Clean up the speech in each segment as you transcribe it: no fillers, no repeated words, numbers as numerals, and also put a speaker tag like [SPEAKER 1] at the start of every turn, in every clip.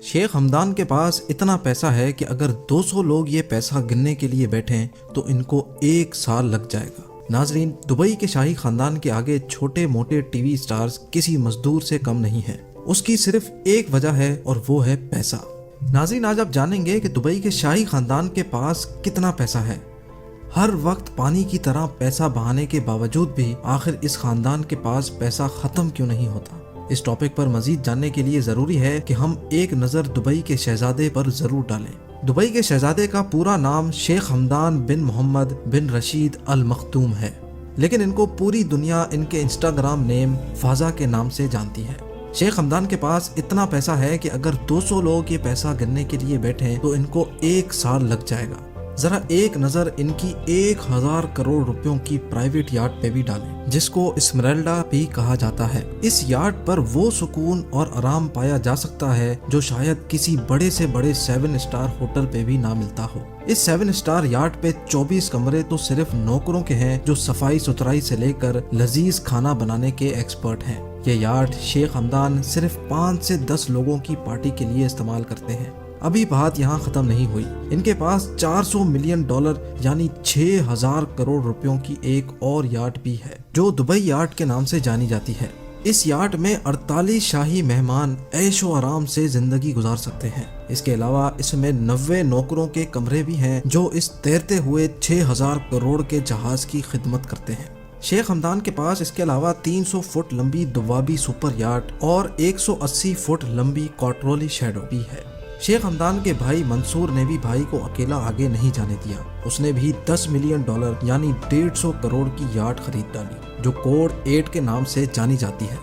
[SPEAKER 1] شیخ ہمدان کے پاس اتنا پیسہ ہے کہ اگر 200 لوگ یہ پیسہ گننے کے لیے بیٹھیں تو ان کو 1 سال لگ جائے گا۔ ناظرین، دبئی کے شاہی خاندان کے آگے چھوٹے موٹے ٹی وی سٹارز کسی مزدور سے کم نہیں ہیں۔ اس کی صرف ایک وجہ ہے اور وہ ہے پیسہ۔ ناظرین، آج آپ جانیں گے کہ دبئی کے شاہی خاندان کے پاس کتنا پیسہ ہے۔ ہر وقت پانی کی طرح پیسہ بہانے کے باوجود بھی آخر اس خاندان کے پاس پیسہ ختم کیوں نہیں ہوتا؟ اس ٹاپک پر مزید جاننے کے لیے ضروری ہے کہ ہم ایک نظر دبئی کے شہزادے پر ضرور ڈالیں۔ دبئی کے شہزادے کا پورا نام شیخ ہمدان بن محمد بن رشید ال مختوم ہے، لیکن ان کو پوری دنیا ان کے انسٹاگرام نیم فازا کے نام سے جانتی ہے۔ شیخ ہمدان کے پاس اتنا پیسہ ہے کہ اگر 200 لوگ یہ پیسہ گننے کے لیے بیٹھیں تو ان کو 1 سال لگ جائے گا۔ ذرا ایک نظر ان کی 1000 کروڑ روپیوں کی پرائیویٹ یاٹ پہ بھی ڈالیں، جس کو اسمرالڈا بھی کہا جاتا ہے۔ اس یاٹ پر وہ سکون اور آرام پایا جا سکتا ہے جو شاید کسی بڑے سے بڑے 7 اسٹار ہوٹل پہ بھی نہ ملتا ہو۔ اس 7 اسٹار یاٹ پہ 24 کمرے تو صرف نوکروں کے ہیں جو صفائی ستھرائی سے لے کر لذیذ کھانا بنانے کے ایکسپرٹ ہیں۔ یہ یاٹ شیخ ہمدان صرف 5 سے 10 لوگوں کی پارٹی کے لیے استعمال کرتے ہیں۔ ابھی بات یہاں ختم نہیں ہوئی، ان کے پاس $400 ملین یعنی 6000 کروڑ روپیوں کی ایک اور یاٹ بھی ہے جو دبئی یاٹ کے نام سے جانی جاتی ہے۔ اس یاٹ میں 48 شاہی مہمان عیش و آرام سے زندگی گزار سکتے ہیں۔ اس کے علاوہ اس میں 90 نوکروں کے کمرے بھی ہیں جو اس تیرتے ہوئے 6000 کروڑ کے جہاز کی خدمت کرتے ہیں۔ شیخ ہمدان کے پاس اس کے علاوہ 300 فٹ لمبی دوابی سپر یاٹ اور 180 فٹ لمبی کوٹرولی شیڈو بھی ہے۔ شیخ ہمدان کے بھائی منصور نے بھی بھائی کو اکیلا آگے نہیں جانے دیا۔ اس نے بھی $10 ملین یعنی 150 کروڑ کی یاٹ خرید ڈالی جو کوڈ 8 کے نام سے جانی جاتی ہے۔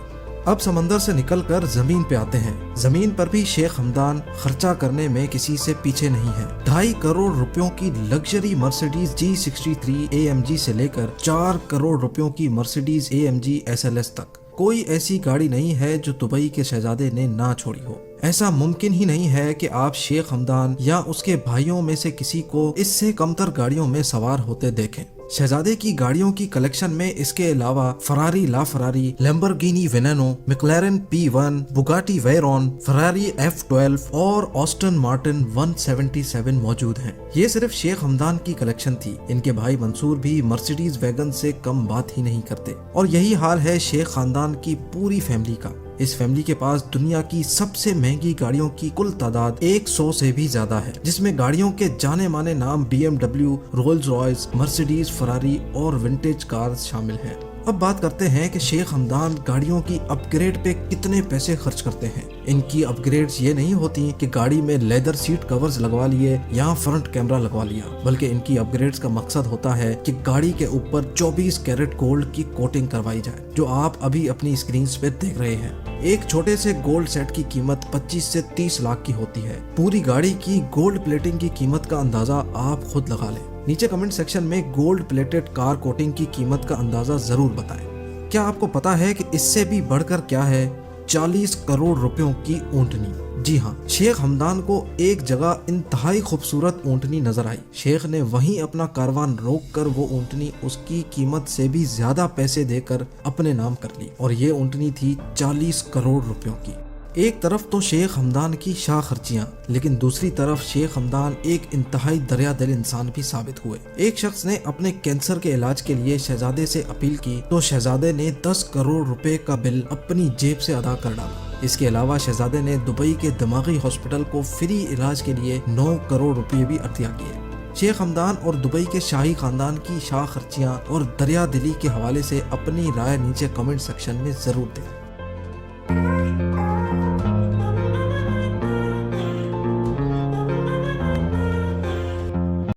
[SPEAKER 1] اب سمندر سے نکل کر زمین پہ آتے ہیں۔ زمین پر بھی شیخ ہمدان خرچہ کرنے میں کسی سے پیچھے نہیں ہے۔ 2.5 کروڑ روپیوں کی لگژری مرسیڈیز G63 AMG سے لے کر 4 کروڑ روپیوں کی مرسیڈیز AMG SLS تک کوئی ایسی گاڑی نہیں ہے جو دبئی کے شہزادے نے نہ چھوڑی ہو۔ ایسا ممکن ہی نہیں ہے کہ آپ شیخ ہمدان یا اس کے بھائیوں میں سے کسی کو اس سے کمتر گاڑیوں میں سوار ہوتے دیکھیں۔ شہزادے کی گاڑیوں کی کلیکشن میں اس کے علاوہ فراری لا فراری، لیمبورگینی وینینو، میکلارن P1، بوگاٹی ویرون، فراری F12 اور آسٹن مارٹن 177 موجود ہیں۔ یہ صرف شیخ ہمدان کی کلیکشن تھی، ان کے بھائی منصور بھی مرسیڈیز ویگن سے کم بات ہی نہیں کرتے، اور یہی حال ہے شیخ خاندان کی پوری فیملی کا۔ اس فیملی کے پاس دنیا کی سب سے مہنگی گاڑیوں کی کل تعداد 100 سے بھی زیادہ ہے، جس میں گاڑیوں کے جانے مانے نام BMW، رولز رائس، مرسیڈیز، فراری اور ونٹیج کارز شامل ہیں۔ اب بات کرتے ہیں کہ شیخ ہمدان گاڑیوں کی اپ گریڈ پہ کتنے پیسے خرچ کرتے ہیں۔ ان کی اپ گریڈز یہ نہیں ہوتی کہ گاڑی میں لیدر سیٹ کورز لگوا لیے یا فرنٹ کیمرہ لگوا لیا، بلکہ ان کی اپ گریڈز کا مقصد ہوتا ہے کہ گاڑی کے اوپر 24 کیرٹ گولڈ کی کوٹنگ کروائی جائے، جو آپ ابھی اپنی اسکرینز پہ دیکھ رہے ہیں۔ ایک چھوٹے سے گولڈ سیٹ کی قیمت 25 سے 30 لاکھ کی ہوتی ہے۔ پوری گاڑی کی گولڈ پلیٹنگ کی قیمت کا اندازہ آپ خود لگا لیں۔ نیچے کمنٹ سیکشن میں گولڈ پلیٹڈ کار کوٹنگ کی قیمت کا اندازہ ضرور بتائیں۔ کیا آپ کو پتا ہے کہ اس سے بھی بڑھ کر کیا ہے؟ 40 کروڑ روپیوں کی اونٹنی۔ جی ہاں، شیخ ہمدان کو ایک جگہ انتہائی خوبصورت اونٹنی نظر آئی۔ شیخ نے وہیں اپنا کاروان روک کر وہ اونٹنی اس کی قیمت سے بھی زیادہ پیسے دے کر اپنے نام کر لی، اور یہ اونٹنی تھی 40 کروڑ روپیوں کی۔ ایک طرف تو شیخ ہمدان کی شاہ خرچیاں، لیکن دوسری طرف شیخ ہمدان ایک انتہائی دریا دل انسان بھی ثابت ہوئے۔ ایک شخص نے اپنے کینسر کے علاج کے لیے شہزادے سے اپیل کی تو شہزادے نے 10 کروڑ روپے کا بل اپنی جیب سے ادا کر ڈالا۔ اس کے علاوہ شہزادے نے دبئی کے دماغی ہاسپٹل کو فری علاج کے لیے 9 کروڑ روپے بھی عطیہ کیے۔ شیخ ہمدان اور دبئی کے شاہی خاندان کی شاہ خرچیاں اور دریا دلی کے حوالے سے اپنی رائے نیچے کمنٹ سیکشن میں ضرور دیں۔